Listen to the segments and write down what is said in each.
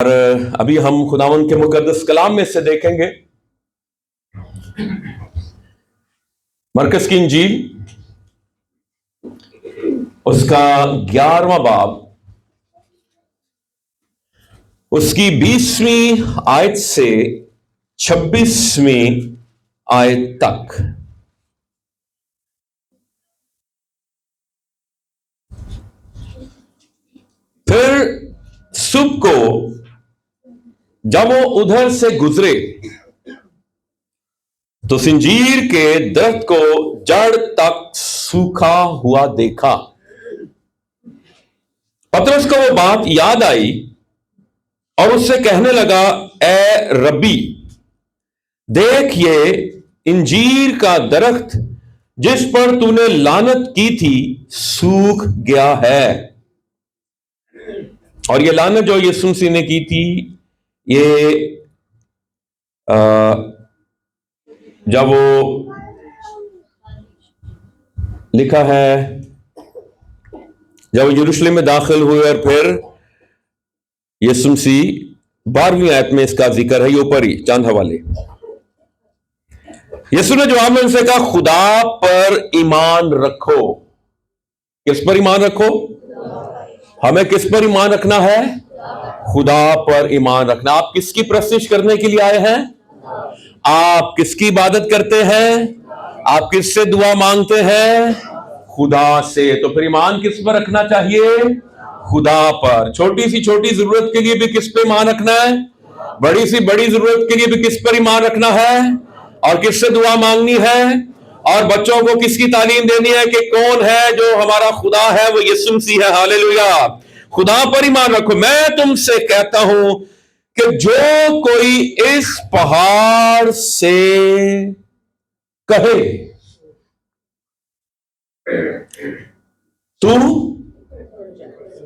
और अभी हम खुदावंद के मुकद्दस कलाम में से देखेंगे मरकस की इंजील उसका 11वां बाब उसकी 20वीं आयत से 26वीं आयत तक। फिर सुबह को जब वो उधर से गुजरे तो अंजीर के दरख्त को जड़ तक सूखा हुआ देखा। पतरस को वो बात याद आई और उससे कहने लगा, ए रब्बी, देख ये अंजीर का दरख्त जिस पर तूने लानत की थी सूख गया है। और ये लानत जो यीशु मसीह ने की थी, ये जब वो लिखा है जब वो यरूशलेम में दाखिल हुए और फिर यीशु मसीह 12वीं आयत में इसका जिक्र है, ये ऊपर ही चांद हवाले। यीशु ने जवाब में उनसे कहा, खुदा पर ईमान रखो। किस पर ईमान रखो? हमें किस पर ईमान रखना है? खुदा पर ईमान रखना। आप किसकी प्रस्तिश करने के लिए आए हैं? आप किसकी इबादत करते हैं? आप किससे दुआ मांगते हैं? खुदा से। तो फिर ईमान किस पर रखना चाहिए? खुदा पर। छोटी सी छोटी जरूरत के लिए भी किस पे ईमान रखना है? बड़ी सी बड़ी जरूरत के लिए भी किस पर ईमान रखना है? और किससे दुआ मांगनी है? और बच्चों को किसकी तालीम देनी है कि कौन है जो हमारा खुदा है? वो यीशु मसीह है। हालेलुया। खुदा पर ईमान रखो। मैं तुमसे कहता हूं कि जो कोई इस पहाड़ से कहे तू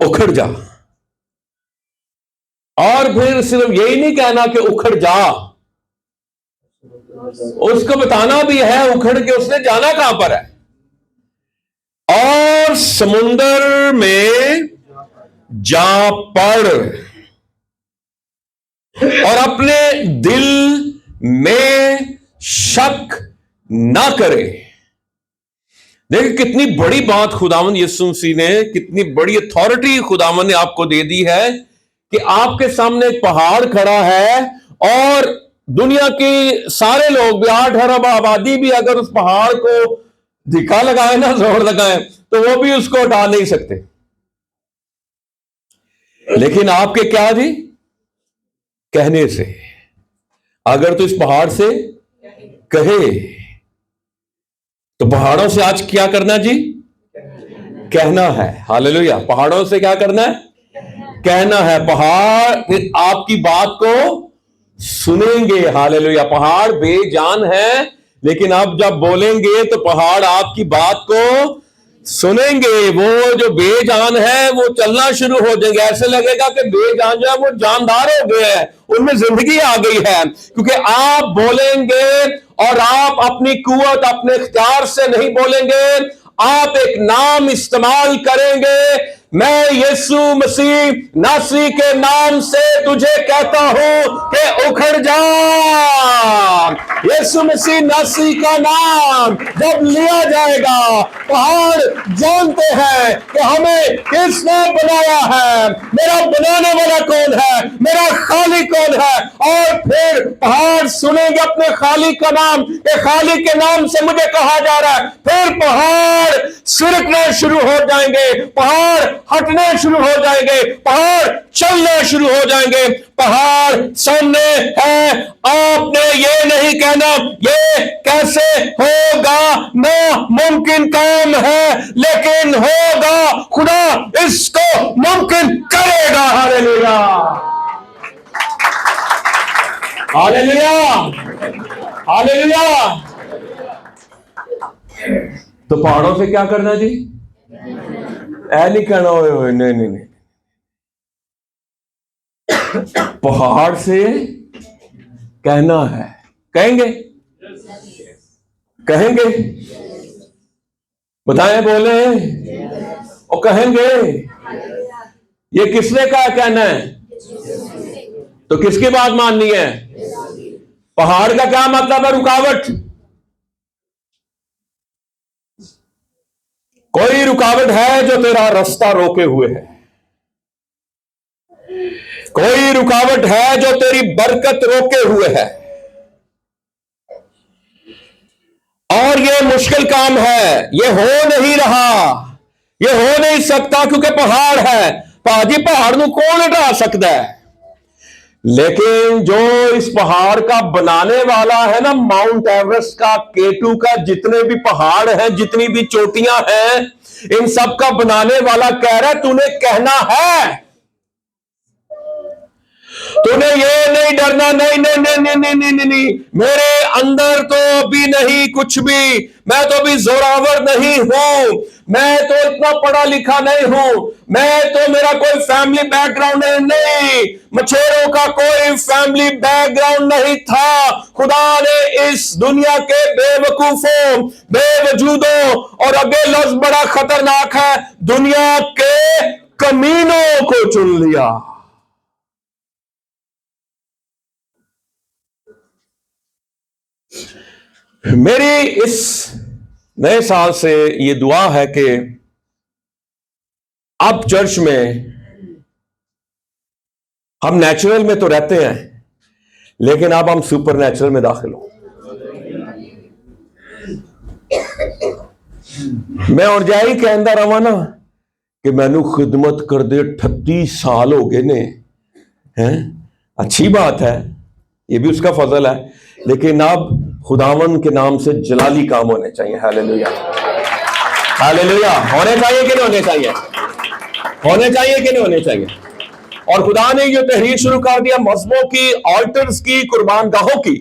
उखड़ जा, और फिर सिर्फ यही नहीं कहना कि उखड़ जा, उसको बताना भी है उखड़ के उसने जाना कहां पर है। और समुंदर में जा पड़ और अपने दिल में शक ना करे। देखिए कितनी बड़ी बात खुदावंद यीशु मसीह ने, कितनी बड़ी अथॉरिटी खुदावंद ने आपको दे दी है कि आपके सामने एक पहाड़ खड़ा है और दुनिया की सारे लोग भी 8 अरब आबादी भी अगर उस पहाड़ को धिक्का लगाए ना, जोर लगाए, तो वो भी उसको हटा नहीं सकते। लेकिन आपके क्या जी? कहने से। अगर तो इस पहाड़ से कहे तो पहाड़ों से आज क्या करना जी? कहना है। हालेलुया। पहाड़ों से क्या करना है? कहना है। पहाड़ फिर आपकी बात को सुनेंगे। हालेलुया। पहाड़ बेजान है, लेकिन आप जब बोलेंगे तो पहाड़ आपकी बात को सुनेंगे। वो जो बेजान है वो चलना शुरू हो जाएंगे। ऐसे लगेगा कि बेजान जो है वो जानदार हो गए हैं, उनमें जिंदगी आ गई है, क्योंकि आप बोलेंगे और आप अपनी कुव्वत अपने इख्तियार से नहीं बोलेंगे। आप एक नाम इस्तेमाल करेंगे। मैं यीशु मसीह नासरी के नाम से तुझे कहता हूं कि उखड़ जा। यीशु मसीह नासरी का नाम जब लिया जाएगा, पहाड़ जानते हैं कि हमें किसने बनाया है, मेरा बनाने वाला कौन है, मेरा खालिक कौन है। और फिर पहाड़ सुनेंगे अपने खालिक का नाम, कि खालिक के नाम से मुझे कहा जा रहा है। फिर पहाड़ सिरकना शुरू हो जाएंगे, पहाड़ हटने शुरू हो जाएंगे, पहाड़ चलना शुरू हो जाएंगे। पहाड़ सामने है, आपने ये नहीं कहना ये कैसे होगा, नामुमकिन काम है, लेकिन होगा। खुदा इसको मुमकिन करेगा। हालेलुया। हालेलुया। हालेलुया। तो पहाड़ों से क्या करना जी? ऐ नहीं कहना ओए नहीं नहीं नहीं। पहाड़ से कहना है। कहेंगे? कहेंगे? बताएं, बोले और कहेंगे। ये किसने कहा कहना है? तो किसकी बात माननी है? पहाड़ का क्या मतलब है? रुकावट। कोई रुकावट है जो तेरा रास्ता रोके हुए है। कोई रुकावट है जो तेरी बरकत रोके हुए है। और ये मुश्किल काम है, ये हो नहीं रहा, ये हो नहीं सकता क्योंकि पहाड़ है। भाजी पहाड़ को कौन हटा सकता है? लेकिन जो इस पहाड़ का बनाने वाला है ना, माउंट एवरेस्ट का, केटू का, जितने भी पहाड़ हैं, जितनी भी चोटियां हैं, इन सब का बनाने वाला कह रहा है तूने कहना है, तूने ये नहीं डरना, नहीं नहीं नहीं नहीं नहीं नहीं नहीं, नहीं। मेरे अंदर तो अभी नहीं कुछ भी, मैं तो अभी जोरावर नहीं हूं, मैं तो इतना पढ़ा लिखा नहीं हूं, मैं तो, मेरा कोई फैमिली बैकग्राउंड नहीं, मछेरों का कोई फैमिली बैकग्राउंड नहीं था। खुदा ने इस दुनिया के बेवकूफों, बेवजूदों, और आगे लफ्ज बड़ा खतरनाक है, दुनिया के कमीनों को चुन लिया। मेरी इस नए साल से ये दुआ है कि अब चर्च में हम नेचुरल में तो रहते हैं, लेकिन अब हम सुपर नेचुरल में दाखिल हो। मैं और जाई कहता रहा ना कि मैनू खिदमत कर दे 38 साल हो गए ने, हैं? अच्छी बात है, ये भी उसका फजल है, लेकिन अब खुदावन के नाम से जलाली काम होने चाहिए। Hallelujah, hallelujah. होने चाहिए कि नहीं होने चाहिए? होने चाहिए कि नहीं होने चाहिए? और खुदा ने जो तहरीर शुरू कर दिया मजहबों की, ऑल्टर्स की, कुर्बानगाहों की,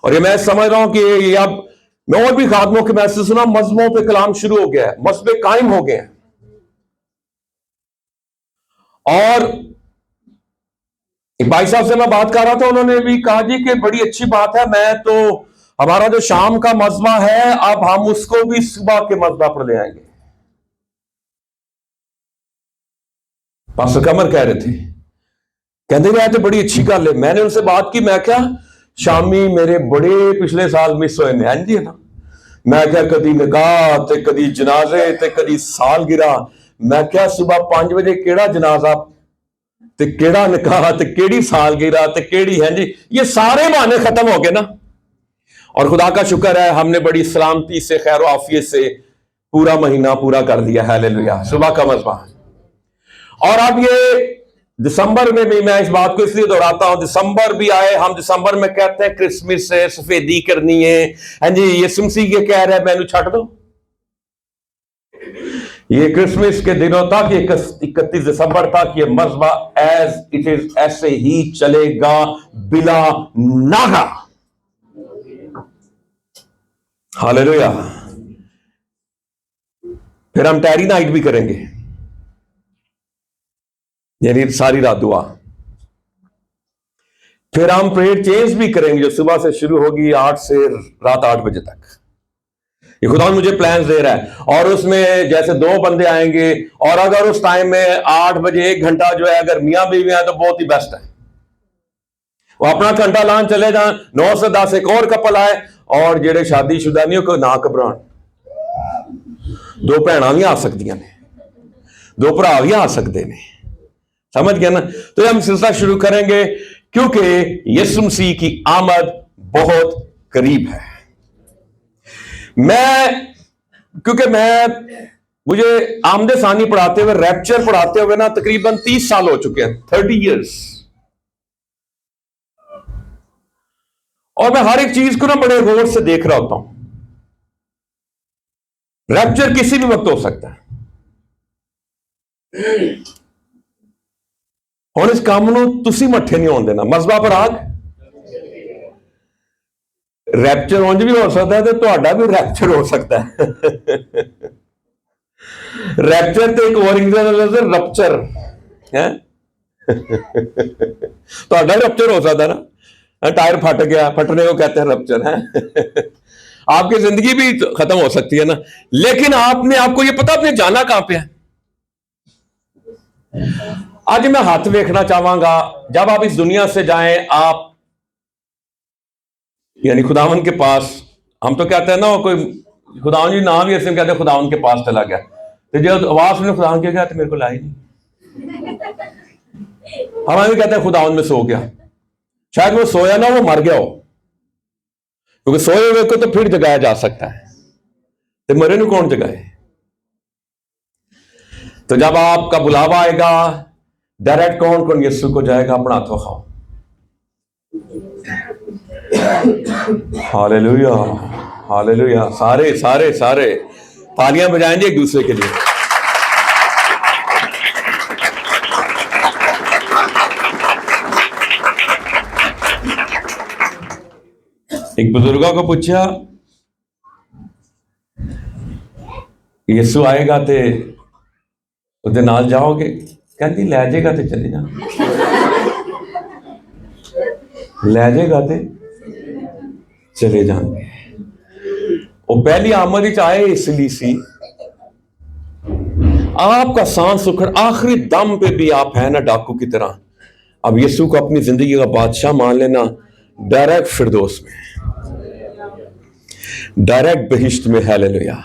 और ये मैं समझ रहा हूं कि ये अब मैं और भी खादमों के मैसेज सुना, मजहबों पे कलाम शुरू हो गया है, मजहबे कायम हो गए हैं। और एक भाई साहब से मैं बात कर रहा था, उन्होंने भी कहा जी कि बड़ी अच्छी बात है, मैं तो, हमारा जो शाम का मजमा है अब हम उसको भी सुबह के मजमा पर ले आएंगे। पास्टर कमर कह रहे थे, कहते रहे तो बड़ी अच्छी गल है। मैंने उनसे बात की, मैं क्या शामी मेरे बड़े पिछले साल मिस होए हैं जी, है ना। मैं क्या कदी निकाह ते कदी जनाजे ते कदी सालगिरह, मैं क्या सुबह 5 बजे केड़ा जनाजा ते केड़ा निकाह ते केड़ी सालगिरह ते केड़ी है जी, ये सारे बहाने खत्म हो गए ना। और खुदा का शुक्र है हमने बड़ी सलामती से, खैर आफियत से पूरा महीना पूरा कर दिया। हालेलुया, सुबह का मजमा। और अब ये दिसंबर में भी, मैं इस बात को इसलिए दोहराता हूं, दिसंबर भी आए, हम दिसंबर में कहते हैं क्रिसमस है, सफेदी करनी है, हाँ जी, ये सिमसी के कह रहे हैं मैनू छट दो। ये क्रिसमस के दिनों तक, 31 दिसंबर तक ये मजमा एज इट इज ऐसे ही चलेगा बिला नागा। हालेलुया। फिर हम टैरी नाइट भी करेंगे, यानी सारी रात दुआ। फिर हम प्रेयर चेंज भी करेंगे जो सुबह से शुरू होगी 8 से रात 8 बजे तक। ये खुदा मुझे प्लान दे रहा है, और उसमें जैसे 2 बंदे आएंगे, और अगर उस टाइम में 8 बजे 1 घंटा जो है अगर मियां बीवी आए तो बहुत ही बेस्ट है, वो अपना घंटा लान चले जाए, 9 से 10 एक और कपल आए, और जेडे शादीशुदा नहीं हो ना घबरान, 2 भैणां भी आ सकदियां ने, 2 भरा भी आ सकते हैं, समझ गया ना। तो हम सिलसिला शुरू करेंगे क्योंकि यीशु मसीह की आमद बहुत करीब है। क्योंकि मुझे आमदे सानी पढ़ाते हुए, रैप्चर पढ़ाते हुए ना तकरीबन 30 साल हो चुके हैं, 30 इयर्स, और मैं हर एक चीज को ना बड़े गौर से देख रहा होता हूं। रैप्चर किसी भी वक्त हो सकता है, और इस काम को तुसी मट्ठे नहीं होने देना। मजबा पर आग रैप्चर उंज भी हो सकता है, तो ਤੁਹਾਡਾ भी रैप्चर हो सकता है। रैप्चर तो एक और इंग्लिश में रप्चर है, ਤੁਹਾਡਾ रप्चर हो सकता है ना, टायर फट गया, फटने को कहते हैं रप्चर है। आपकी जिंदगी भी खत्म हो सकती है ना, लेकिन आपको ये पता आपने जाना कहां पे है? आज मैं हाथ देखना चाहूंगा, जब आप इस दुनिया से जाएं, आप यानी खुदावन के पास, हम तो कहते हैं ना, वो कोई खुदावन जी नाम भी ऐसे कहते हैं खुदावन के पास चला गया, तो जब आवाज सुने खुदावन के गया तो मेरे को लाई नहीं। हमें भी कहते हैं खुदावन में सो गया, शायद वो सोया ना, वो मर गया हो, क्योंकि सोए हुए को तो फिर जगाया जा सकता है, तो मरे ਨੂੰ कौन जगाए। तो जब आपका बुलावा आएगा, डायरेक्ट कौन कौन यीशु को जाएगा, अपना हाथ खाओ। Hallelujah, hallelujah. सारे सारे सारे तालियां बजाएंगे एक दूसरे के लिए। एक बुजुर्गों को पूछा, यीशु आएगा ते ਉਹਦੇ ਨਾਲ ਜਾਓਗੇ? ਕਹਿੰਦੀ ਲੈ ਜਾਏਗਾ ਤੇ ਚਲੇ ਜਾ, ਲੈ ਜਾਏਗਾ ਤੇ चले जाएंगे। वो पहली आमद विच आए इसलिए सी, आपका सांस उखड़ आखिरी दम पे भी आप है ना डाकू की तरह। अब यीशु को अपनी जिंदगी का बादशाह मान लेना, डायरेक्ट फिरदौस में, डायरेक्ट बहिश्त में, हालेलुया,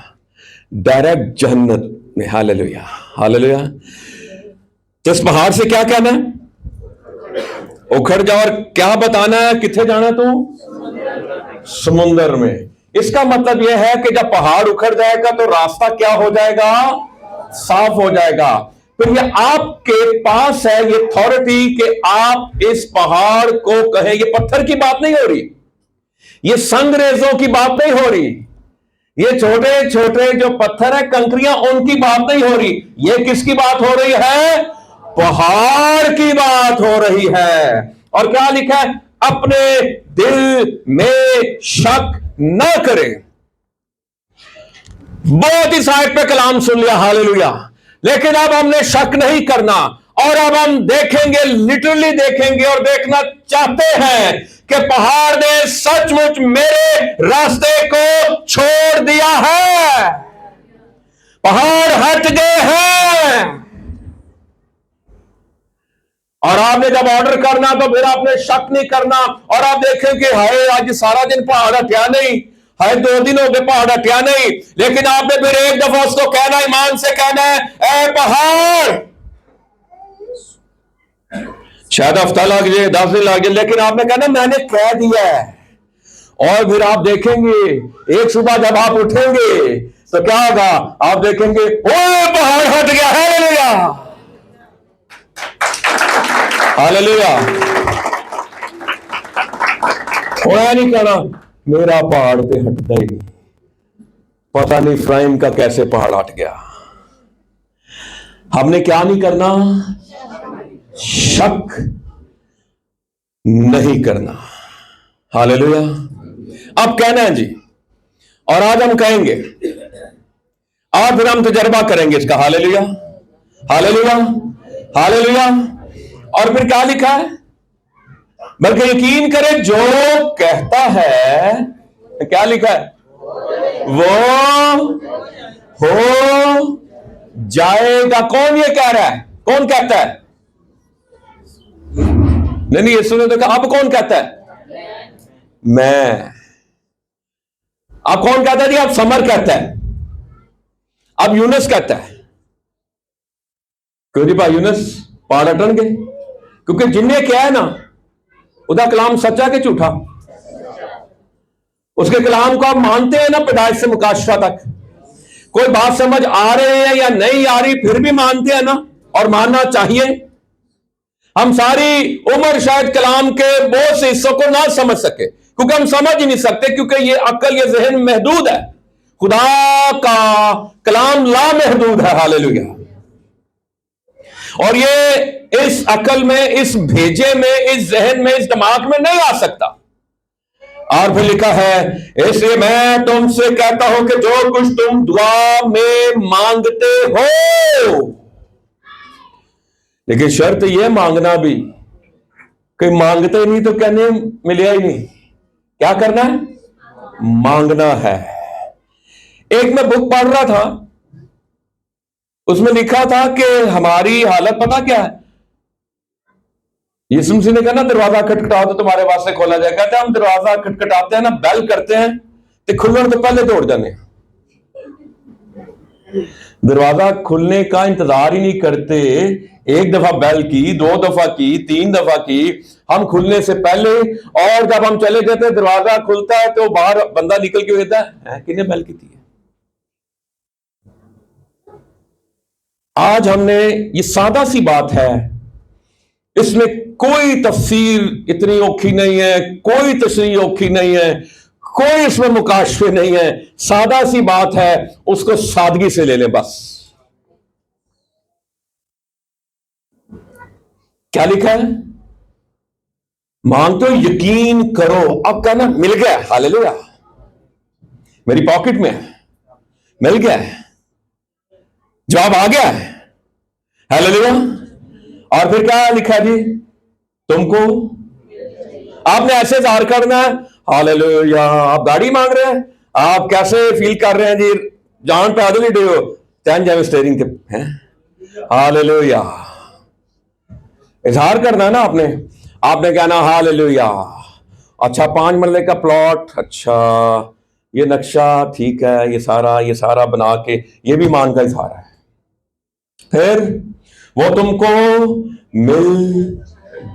डायरेक्ट जन्नत में, हालेलुया, हालेलुया। तो इस पहाड़ से क्या कहना है? उखड़ जा, और क्या बताना है? किथे जाना तो समुंदर में। इसका मतलब यह है कि जब पहाड़ उखड़ जाएगा तो रास्ता क्या हो जाएगा? साफ हो जाएगा। फिर ये आपके पास है ये अथॉरिटी कि आप इस पहाड़ को कहें। ये पत्थर की बात नहीं हो रही, ये संगरेजों की बात नहीं हो रही, ये छोटे छोटे जो पत्थर है, कंकरियां, उनकी बात नहीं हो रही। ये किसकी बात हो रही है? पहाड़ की बात हो रही है। और क्या लिखा है? अपने दिल में शक न करें। बहुत ही साइड पे कलाम सुन लिया, हालेलुया। लेकिन अब हमने शक नहीं करना, और अब हम देखेंगे, लिटरली देखेंगे और देखना चाहते हैं कि पहाड़ ने सचमुच मेरे रास्ते को छोड़ दिया है, पहाड़ हट गए हैं। और आपने जब ऑर्डर करना तो फिर आपने शक नहीं करना, और आप देखें कि हाय आज सारा दिन पहाड़ हटिया नहीं, हाय 2 दिन हो गए पहाड़ हटिया नहीं, लेकिन आपने फिर एक दफा उसको कहना, ईमान से कहना है, ए पहाड़, शायद हफ्ता लग जाए, 10 दिन लग जाए, लेकिन आपने कहना मैंने कह दिया है। और फिर आप देखेंगे एक सुबह जब आप उठेंगे तो क्या होगा? आप देखेंगे ओ पहाड़ हट गया, हालेलुया, हालेलुया। होना नहीं कहना मेरा पहाड़ पे हटता ही नहीं, पता नहीं इफ्राइम का कैसे पहाड़ हट गया। हमने क्या नहीं करना? शक नहीं करना, हालेलुया। अब कहना है जी, और आज हम कहेंगे, आज फिर हम तजर्बा करेंगे इसका, हालेलुया, हालेलुया, हालेलुया। और फिर क्या लिखा है? बल्कि यकीन करें जो कहता है, क्या लिखा है? वो हो जाएगा। कौन ये कह रहा है? कौन कहता है? नहीं, यीशु ने तो कहा। अब कौन कहता है? मैं। अब कौन कहता है जी? अब समर कहता है, अब यूनुस कहता है। क्यों जी भाई यूनुस पहाड़ हटन गए? क्योंकि जिन्हें क्या है ना, उदा कलाम सच्चा के झूठा, उसके कलाम को आप मानते हैं ना, पैदाइश से मुकाशफा तक। कोई बात समझ आ रही है या नहीं आ रही, फिर भी मानते हैं ना, और मानना चाहिए। हम सारी उम्र शायद कलाम के बहुत से हिस्सों को ना समझ सके, क्योंकि हम समझ ही नहीं सकते, क्योंकि ये अक्ल, ये जहन महदूद है। खुदा का कलाम लामहदूद है, हालेलुया। और ये इस अकल में, इस भेजे में, इस जहन में, इस दिमाग में नहीं आ सकता। और फिर लिखा है, इसलिए मैं तुमसे कहता हूं कि जो कुछ तुम दुआ में मांगते हो, लेकिन शर्त यह मांगना भी कि मांगते नहीं तो कहने मिलेगा ही नहीं। क्या करना है? मांगना है। एक मैं बुक पढ़ रहा था, उसमें लिखा था कि हमारी हालत पता क्या है? यीशु मसीह ने कहा ना, दरवाजा खटखटाओ तो तुम्हारे वास्ते खोला जाए। कहते हैं हम दरवाजा खटखटाते हैं ना, बेल करते हैं तो खुलने तो पहले दौड़ जाने। दरवाजा खुलने का इंतजार ही नहीं करते। एक दफा बेल की, 2 दफा की, 3 दफा की, हम खुलने से पहले। और जब हम चले जाते हैं, दरवाजा खुलता है तो बाहर बंदा निकल के कहता है किसने बेल की थी। आज हमने, ये सादा सी बात है, इसमें कोई तफसीर इतनी औखी नहीं है, कोई तशरीह औखी नहीं है, कोई इसमें मुकाशफे नहीं है। सादा सी बात है, उसको सादगी से ले लें बस। क्या लिखा है? मांगते हो यकीन करो। अब कहना मिल गया, हालेलुया, मेरी पॉकेट में है, मिल गया है, जवाब आ गया है, हालेलुया। और फिर क्या लिखा जी? तुमको, आपने ऐसे इज़हार करना है, हालेलुया। आप गाड़ी मांग रहे हैं, आप कैसे फील कर रहे हैं जी? जान पैदल ही डे हो, चैन जाए स्टेयरिंग के हैं, हालेलुया। इज़हार करना है ना आपने। आपने कहना हालेलुया। अच्छा, 5 मरले का प्लॉट, अच्छा ये नक्शा ठीक है, ये सारा बना के, ये भी मान का इज़हार है। फिर वो तुमको मिल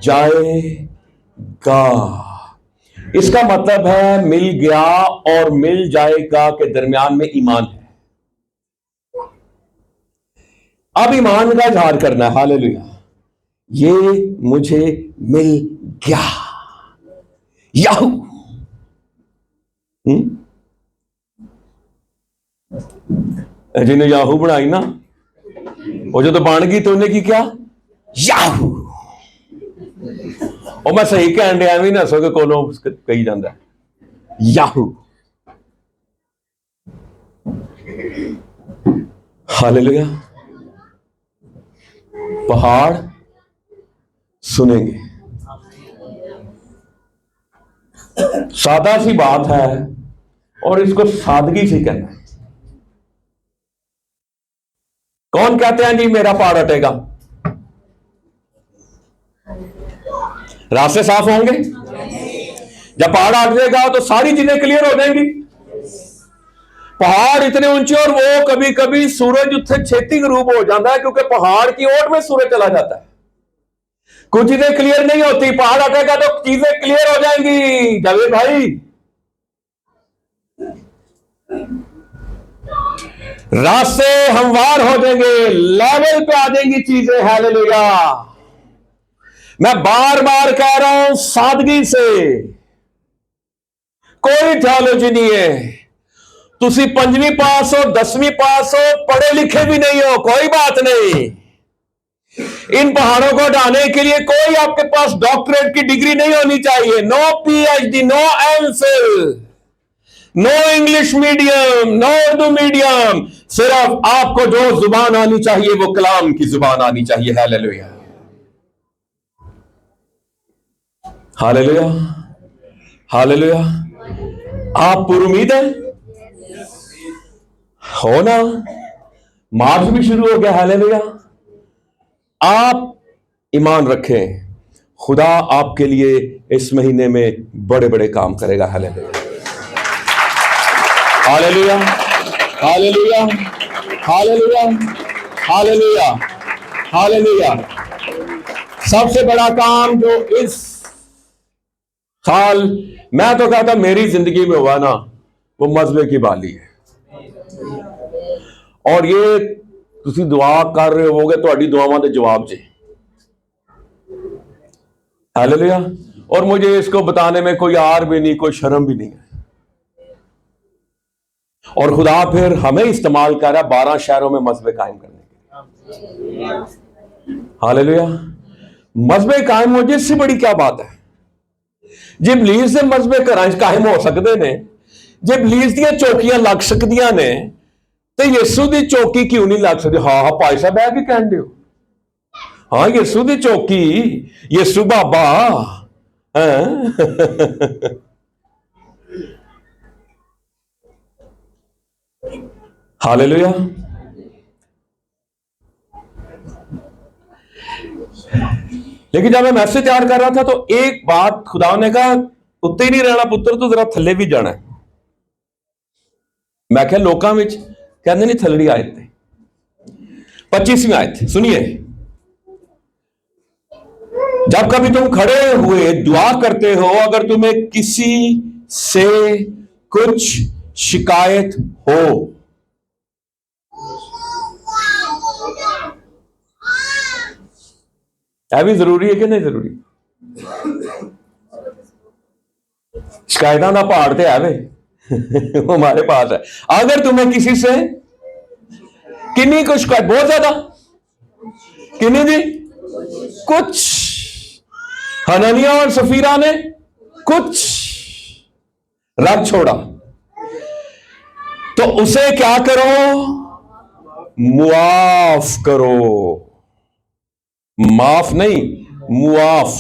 जाएगा। इसका मतलब है मिल गया और मिल जाएगा के दरमियान में ईमान है। अब ईमान का इज़हार करना है, हालेलुया, ये मुझे मिल गया। याहू, जिन्हें याहू बनाई ना, वो जो तो बन गई तो उन्हें की क्या? याहू। और मैं सही कहन दिया भी ना सो के कोलों कही जाता है याहू। हालेलुया। पहाड़ सुनेंगे। सादा सी बात है और इसको सादगी से कहना है। कौन कहते हैं जी मेरा पहाड़ हटेगा? रास्ते साफ होंगे। जब पहाड़ हट जाएगा तो सारी चीजें क्लियर हो जाएंगी। पहाड़ इतने ऊंचे और वो कभी कभी सूरज उससे छेती गरूब हो जाता है, क्योंकि पहाड़ की ओट में सूरज चला जाता है। कुछ चीजें क्लियर नहीं होती, पहाड़ हटेगा तो चीजें क्लियर हो जाएंगी। जावेद भाई, रास्ते हमवार हो जाएंगे, लेवल पे आ जाएंगी चीजें। हालेलुया। मैं बार बार कह रहा हूं, सादगी से, कोई थियोलॉजी नहीं है। तुसी 5वीं पास हो, 10वीं पास हो, पढ़े लिखे भी नहीं हो, कोई बात नहीं। इन पहाड़ों को हटाने के लिए कोई आपके पास डॉक्टरेट की डिग्री नहीं होनी चाहिए। No PhD, no MPhil, no English medium, no Urdu medium. सिर्फ आपको जो जुबान आनी चाहिए वो कलाम की जुबान आनी चाहिए। Hallelujah, hallelujah, hallelujah. आप पुरुमीद हैं हो ना? मार्च भी शुरू हो गया। हालेलुया। आप ईमान रखें, खुदा आपके लिए इस महीने में बड़े बड़े काम करेगा। Hallelujah, hallelujah, hallelujah, hallelujah, hallelujah, hallelujah. सबसे बड़ा काम जो इस साल, मैं तो कहता मेरी जिंदगी में हुआ ना, वो मजबे की बाली है। और ये तुसी दुआ कर रहे होगे, ਤੁਹਾਡੀ दुआवां ਦੇ जवाब जे। हालेलुया। और मुझे इसको बताने में कोई आर भी नहीं, कोई शर्म भी नहीं है। और खुदा फिर हमें इस्तेमाल कर रहा है 12 शहरों में मजबे कायम करने के लिए। हालेलुया। मजबे कायम हो जाए, इससे बड़ी क्या बात है? जब लीज से मजबे घर कायम हो सकते ने, जब लीज दी चौकियां लग सकदियां ने, तो यीशु की चौकी क्यों नहीं लग सकती? हाँ भाई साहब है कि कह दो, हाँ यीशु की चौकी, यीशु बाबा हालेलुया। लेकिन जब मैं मैसेज तैयार कर रहा था तो एक बात खुदा ने कहा, उत्ते ही नहीं रहना पुत्र, तो जरा थल्ले भी जाना है। मैं क्या लोकां विच कहते नहीं थल्लड़ी आयत थे 25वीं आयत सुनिए, जब कभी तुम खड़े हुए दुआ करते हो, अगर तुम्हें किसी से कुछ शिकायत हो, है भी जरूरी है कि नहीं जरूरी? शिकायत ना पहाड़ ते है वे वो हमारे पास है। अगर तुम्हें किसी से किन्नी को शिकायत, बहुत ज्यादा, किन्नी जी? कुछ। हननिया और सफीरा ने कुछ रख छोड़ा, तो उसे क्या करो? मुआफ करो। माफ नहीं, मुआफ,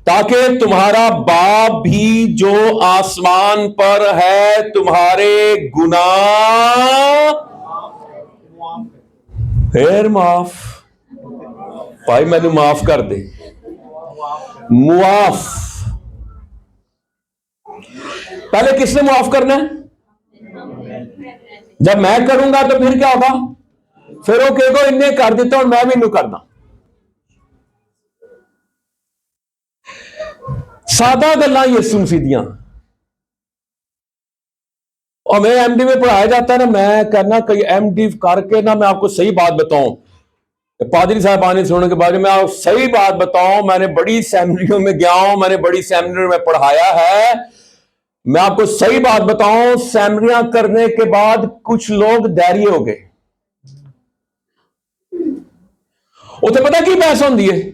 ताकि तुम्हारा बाप भी जो आसमान पर है तुम्हारे गुनाह फिर माफ। भाई मैंने माफ कर दे, मुआफ। पहले किसने मुआफ करना है? जब मैं करूंगा तो फिर क्या होगा? फिर वो कहेगा इन्हें कर देता और मैं भी इन्हें करना। सादा गल्ला यसू सीधियां। और मैं एमडी में पढ़ाया जाता है ना, मैं करना कई एमडी करके ना, मैं आपको सही बात बताऊं, पादरी साहब आने सुनने के बाद मैं आपको सही बात बताऊं, मैंने बड़ी सेमिनरियों में गया हूं, मैंने बड़ी सेमिनरी में पढ़ाया है। मैं आपको सही बात बताऊं, सेमिनरियां करने के बाद कुछ लोग धैर्य हो गए। उसे पता की बहस होती है?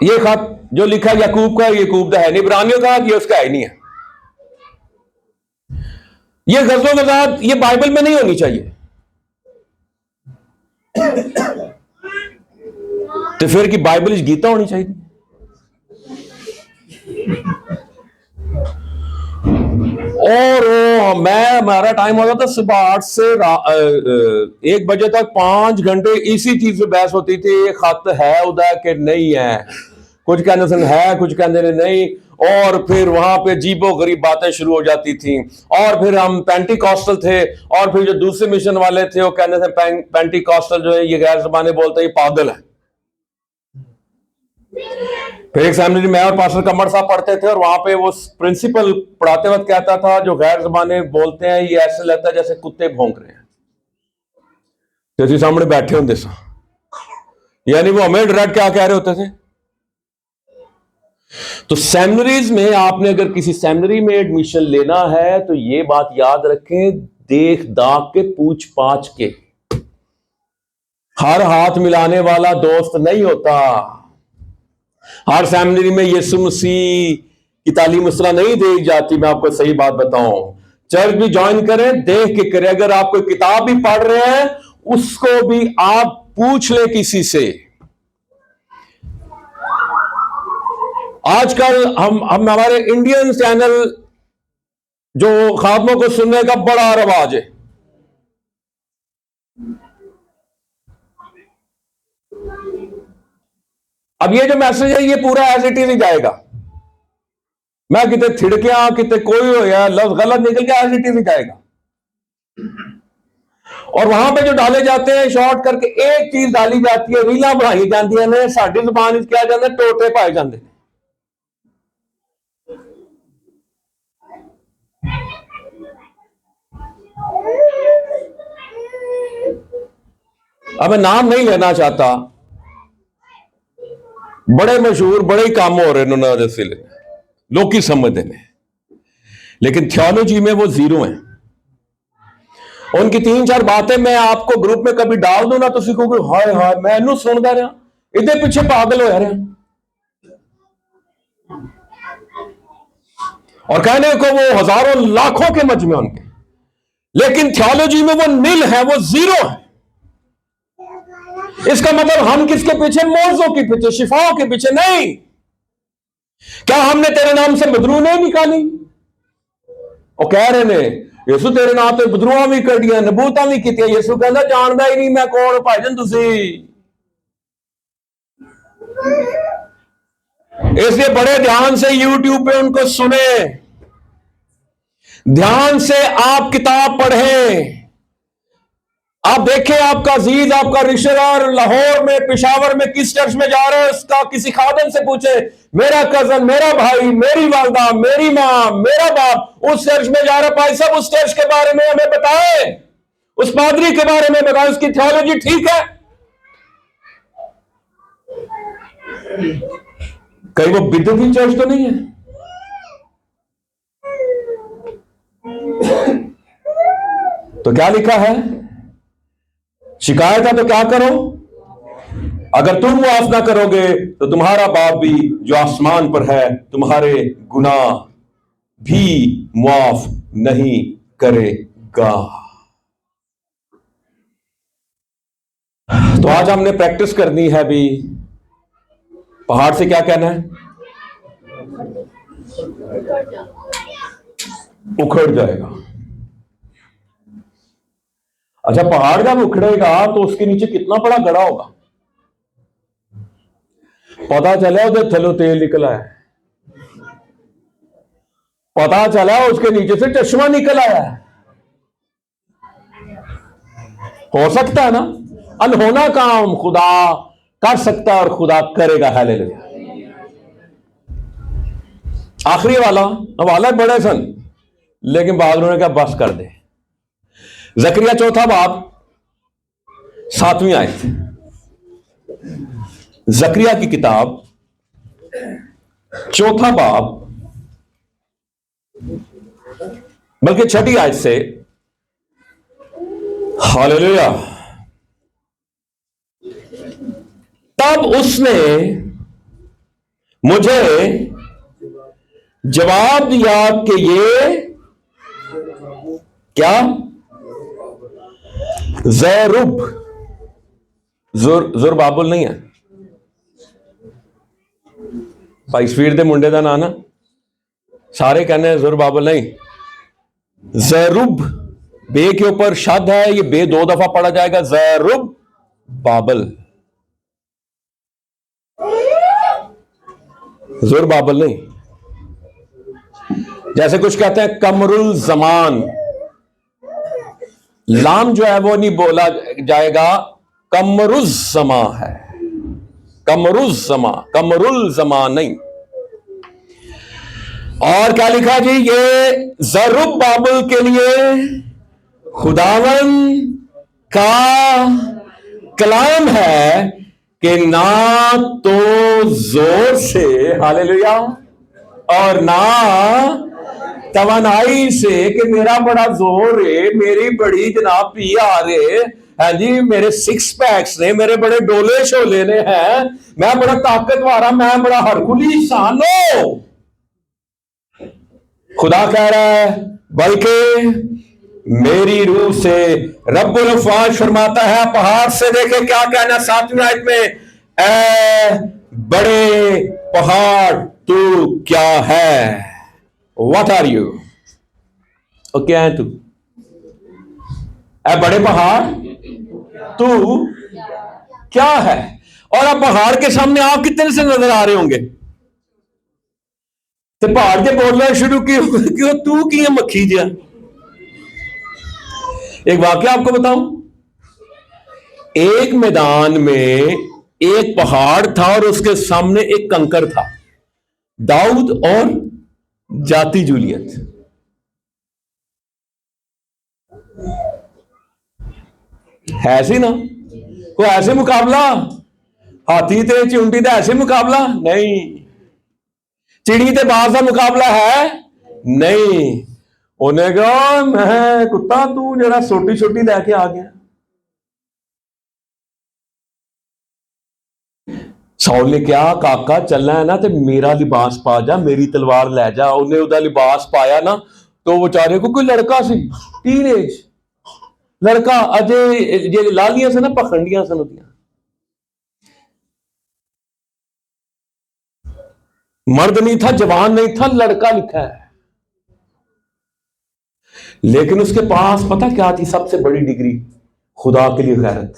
ये खत जो लिखा याकूब का, याकूब का है नहीं, इब्रानियों का कि उसका है नहीं है। ये गजलों के साथ ये बाइबल में नहीं होनी चाहिए। तो फिर की बाइबल गीता होनी चाहिए। और हमारा टाइम होता था सुबह 8 से 1 बजे तक 5 घंटे इसी चीज पे बहस होती थी। खत है उदा के नहीं है, कुछ कहने से है, कुछ कहने नहीं, और फिर वहां पे अजीबो गरीब बातें शुरू हो जाती थी। और फिर हम पेंटिकॉस्टल थे, और फिर जो दूसरे मिशन वाले थे वो कहने थे पेंटिकॉस्टल जो है ये गैर जबाने बोलते हैं, ये पागल है। फिर एक सेमिनरी में और पास्टर कमर साहब पढ़ते थे, और वहां पे वो प्रिंसिपल पढ़ाते वक्त कहता था जो गैर जबाने बोलते हैं ये ऐसे लगता है जैसे कुत्ते भौंक रहे हैं, जैसे सामने बैठे होंगे सा, यानी वो हमें डायरेक्ट क्या कह रहे होते थे। तो सेमिनरीज में आपने अगर किसी सेमिनरी में एडमिशन लेना है तो ये बात याद रखें, देख दाग के पूछ पाछ के, हर हाथ मिलाने वाला दोस्त नहीं होता। हर सेमिनरी में यीशु मसीह की तालीम उस तरह नहीं दी जाती। मैं आपको सही बात बताऊं, चर्च भी ज्वाइन करें, देख के करें। अगर आप कोई किताब भी पढ़ रहे हैं उसको भी आप पूछ ले किसी से। आजकल हम हमारे इंडियन चैनल जो खातमों को सुनने का बड़ा रवाज है। अब ये जो मैसेज है ये पूरा एज इट इज ही जाएगा। मैं कितने थिड़कियां कितने कोई हो या लफ्ज गलत निकल के एज इट इज ही जाएगा। और वहां पे जो डाले जाते हैं शॉर्ट करके एक चीज डाली जाती है, रीला बनाई जाती है, साडी जुबान क्या जाते हैं, टोटे पाए जाते हैं। अब मैं नाम नहीं लेना चाहता, बड़े मशहूर बड़े ही काम हो रहे हैं उन्होंने जैसे लोग की समझते हैं, लेकिन थियोलॉजी में वो जीरो हैं। उनकी 3-4 बातें मैं आपको ग्रुप में कभी डाल दूं ना तो सीखोगे हाय हाय मैं इनू सुनता रहा, इधर पीछे पागल हो रहा। और कहने को वो हजारों लाखों के मजमे उनके, लेकिन थियोलॉजी में वो नील है, वो जीरो है। इसका मतलब हम किसके पीछे? मौजों के पीछे, शिफाओं के पीछे नहीं। क्या हमने तेरे नाम से बदरू नहीं निकाली? और कह रहे ने ਯਿਸੂ ਤੇਰੇ ਨਾਂ ਤੇ ਬਦਰੂਹਾਂ ਵੀ ਕੱਢੀਆਂ, ਨਬੂਤਾਂ ਵੀ ਕੀਤੀਆਂ। ਯਿਸੂ ਕਹਿੰਦਾ ਜਾਣਦਾ ਹੀ ਨਹੀਂ ਮੈਂ ਕੌਣ ਭਾਈਜਨ ਤੁਸੀਂ। इसलिए बड़े ध्यान से YouTube पे उनको सुने, ध्यान से आप किताब पढ़ें। आप देखें आपका अजीज, आपका रिश्तेदार लाहौर में, पेशावर में किस चर्च में जा रहे हैं, उसका किसी खादम से पूछे, मेरा कजन, मेरा भाई, मेरी वालदा, मेरी मां, मेरा बाप उस चर्च में जा रहा है। भाई साहब उस चर्च के बारे में हमें बताएं, उस पादरी के बारे में बताएं, उसकी थियोलॉजी ठीक है? कहीं वो बिदअती चर्च तो नहीं है? तो क्या लिखा है? शिकायत है तो क्या करो? अगर तुम माफ ना करोगे तो तुम्हारा बाप भी जो आसमान पर है तुम्हारे गुनाह भी माफ नहीं करेगा। तो आज हमने प्रैक्टिस करनी है भी, पहाड़ से क्या कहना है? उखड़ जाएगा। अच्छा, पहाड़ जब उखड़ेगा तो उसके नीचे कितना बड़ा गड़ा होगा? पता चला उधर थलो तेल निकला है, पता चला उसके नीचे से चश्मा निकल आया है। हो सकता है ना? अनहोना काम खुदा कर सकता है और खुदा करेगा। हालेलुया। आखिरी वाला हवाला बड़े सन, लेकिन बहादुरों ने कहा बस कर दे। जकरिया 4 बाब 7वीं आयत, जकरिया की किताब 4 बाब बल्कि 6 आयत से। हालेलुया। तब उसने मुझे जवाब दिया कि ये क्या? ज़रुब, ज़ुरबाबुल नहीं है भाई, स्पीड दे मुंडे का नाम ना सारे कहने हैं ज़ुरबाबुल नहीं, ज़रुब। बे के ऊपर शद है, ये बे 2 दफा पढ़ा जाएगा, ज़रुब बाबल, ज़ुरबाबुल नहीं। जैसे कुछ कहते हैं कमरुल जमान, लाम जो है वो नहीं बोला जाएगा, कमरुल जमा है, कमरुल जमा, कमरुल जमा नहीं। और क्या लिखा जी? ये ज़रुब बाबुल के लिए खुदावन का कलाम है कि ना तो जोर से, हालेलुया, और ना तवानाई से कि मेरा बड़ा जोर है, मेरी बड़ी जनाब पी आ रहे है जी, मेरे 6 पैक्स ने, मेरे बड़े डोले शोले ने हैं, मैं बड़ा ताकतवर, मैं बड़ा हरकुली इंसान हूं। खुदा कह रहा है बल्कि मेरी रूह से रब्बुल अफ़वाज फरमाता है, पहाड़ से देखे क्या कहना 7वीं आयत में, ऐ बड़े पहाड़ तू क्या है? What are you? और क्या है तू? ऐ बड़े पहाड़ तू क्या है? और अब पहाड़ के सामने आप कितने से नजर आ रहे होंगे? तो पहाड़ के बोलना शुरू क्यों तू की मक्खी जिया। एक वाकया आपको बताऊं, एक मैदान में एक पहाड़ था और उसके सामने एक कंकर था, दाऊद और जाती जूलियत। है ऐसी ना कोई ऐसे मुकाबला, हाथी ते चुंडी का ऐसे मुकाबला नहीं, चिड़ी ते बाज का मुकाबला है नहीं। उन्हें कहा मैं कुत्ता तू जरा छोटी छोटी लैके आ गया। साउल ने क्या काका चलना है ना तो मेरा लिबास पा जा, मेरी तलवार ले जा। उन्हें उदा लिबास पाया ना तो बेचारे को कोई लड़का सी, टीनेज लड़का, अजय जे लालियां से ना पखंडियां सन होतियां, मर्द नहीं था, जवान नहीं था, लड़का लिखा है। लेकिन उसके पास पता क्या थी सबसे बड़ी डिग्री? खुदा के लिए गैरत,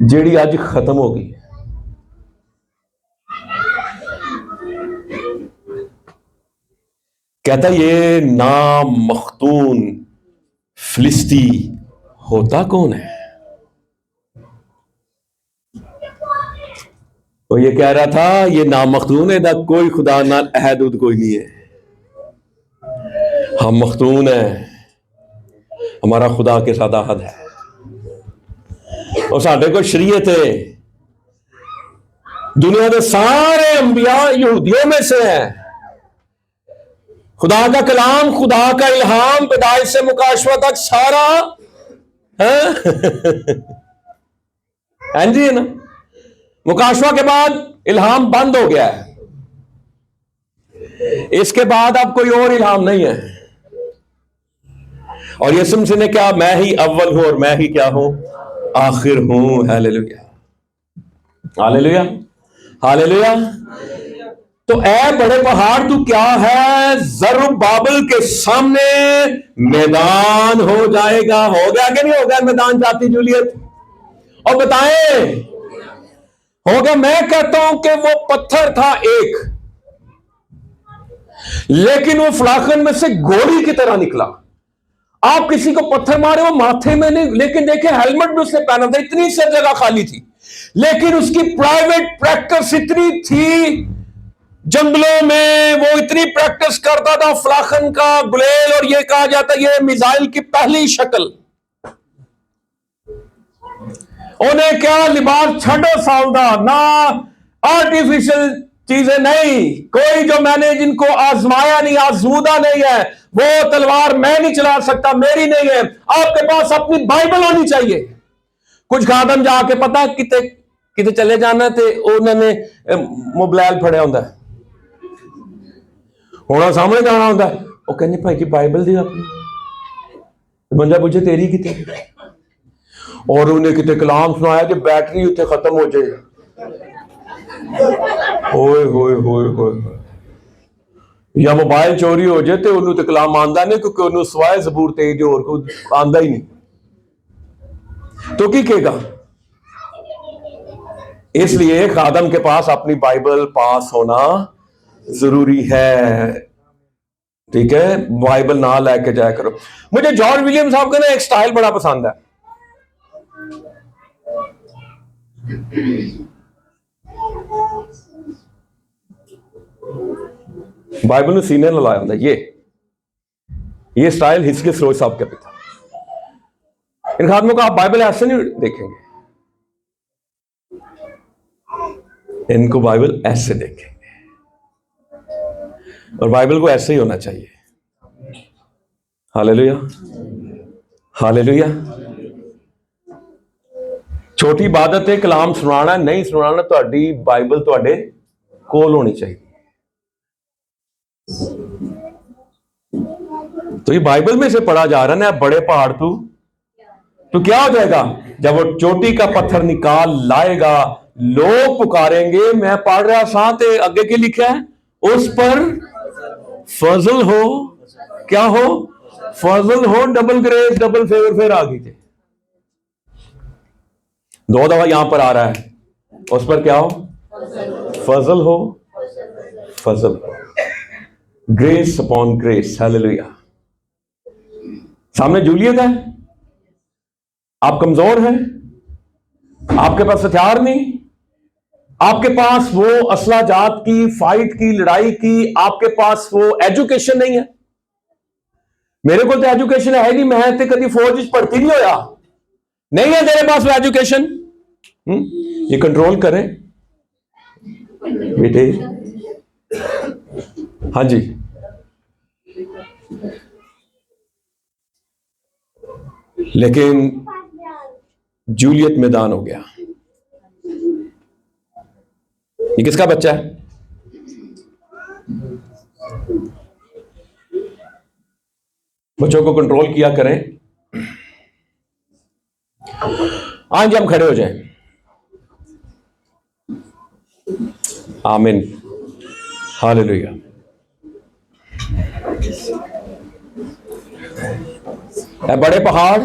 जेड़ी आज खत्म हो गई। कहता ये नामख्तून फिलिस्ती होता कौन है? वो ये कह रहा था ये नामख्तून है, ना कोई खुदा ना अहद उद कोई नहीं है। हम मख्तून है, हमारा खुदा के साथ अहद है और साढ़े को शरीयत है। दुनिया के सारे अंबिया यहूदियों में से है। खुदा का कलाम, खुदा का इल्हाम पैदाइश से मुकाशवा तक सारा है जी, है ना। मुकाशवा के बाद इल्हाम बंद हो गया है, इसके बाद अब कोई और इल्हाम नहीं है। और यीशु मसीह ने क्या, मैं ही अव्वल हूं और मैं ही क्या हूं, आखिर हूं। Hallelujah, hallelujah, hallelujah. तो ऐ बड़े पहाड़ तू क्या है, जरुब्बाबिल के सामने मैदान हो जाएगा। हो गया कि नहीं हो गया मैदान जाती जूलियत? और बताएं, हो गया। मैं कहता हूं कि वो पत्थर था एक, लेकिन वो फलाखन में से गोली की तरह निकला। आप किसी को पत्थर मारे वो माथे में नहीं, लेकिन देखे हेलमेट भी उसने पहना था, इतनी सब जगह खाली थी, लेकिन उसकी प्राइवेट प्रैक्टिस इतनी थी, जंगलों में वो इतनी प्रैक्टिस करता था फलाखन का गुलेल। और ये कहा जाता है ये मिसाइल की पहली शक्ल। उन्हें क्या लिबास छठो सालदा, ना आर्टिफिशियल चीजें नहीं, कोई जो मैंने जिनको आजमाया नहीं, आजमूदा नहीं है, वो तलवार मैं नहीं चला सकता, मेरी नहीं है। आपके पास अपनी बाइबल होनी चाहिए। कुछ खादम जाके पता किते किते चले जाना थे, उन्होंने मोबाइल फड़िया होंगे, होना सामने जाना होंगे, वो कहने भाई जी बाइबल दी अपनी, बंदा पूछे तेरी कितने, और उन्हें कितने कलाम सुनाया कि बैटरी उत्थे खत्म हो जाए। होए होए होए होए, या मोबाइल चोरी हो जाए तो उन्होंने तो कलाम आंदा नहीं, क्योंकि उन्होंने सवाए जबूर तेज और को आंदा ही नहीं, तो की कहेगा। इसलिए खादम के पास अपनी बाइबल पास होना जरूरी है, ठीक है। बाइबल ना लेके जाया करो। मुझे जॉर्ज विलियम साहब का ना एक स्टाइल बड़ा पसंद है। बाइबल में सीने न लाया होता, ये स्टाइल हिस्की फिरोज साहब के पिता। इन खादमों को आप बाइबल ऐसे नहीं देखेंगे, इनको बाइबल ऐसे देखेंगे, और बाइबल को ऐसे ही होना चाहिए। Hallelujah, hallelujah. छोटी इबादत है कलाम सुनाना, नहीं सुनाना, ਤੁਹਾਡੀ बाइबल ਤੁਹਾਡੇ कोल होनी चाहिए। तो ये बाइबल में से पढ़ा जा रहा है ना, बड़े पहाड़ तो क्या हो जाएगा जब वो चोटी का पत्थर निकाल लाएगा, लोग पुकारेंगे। मैं पढ़ रहा साथ आगे के लिखा है, उस पर फजल हो, क्या हो, फजल हो, डबल ग्रेस डबल फेवर। फिर आ गई थी, दो दफा यहां पर आ रहा है, उस पर क्या हो, फजल हो, फजल हो, ग्रेस अपॉन ग्रेस। हालेलुया। सामने जूलियत है, आप कमजोर हैं, आपके पास हथियार नहीं, आपके पास वो असला जात की फाइट की लड़ाई की, आपके पास वो एजुकेशन नहीं है। मेरे को तो एजुकेशन है नहीं, मैं तो कभी फौज भर्ती नहीं होया, नहीं है तेरे पास वो एजुकेशन। ये कंट्रोल करें बेटे। हाँ जी, लेकिन जूलियत मैदान हो गया। ये किसका बच्चा है? बच्चों को कंट्रोल किया करें। आज हम खड़े हो जाएं। आमीन, हालेलुया। है बड़े पहाड़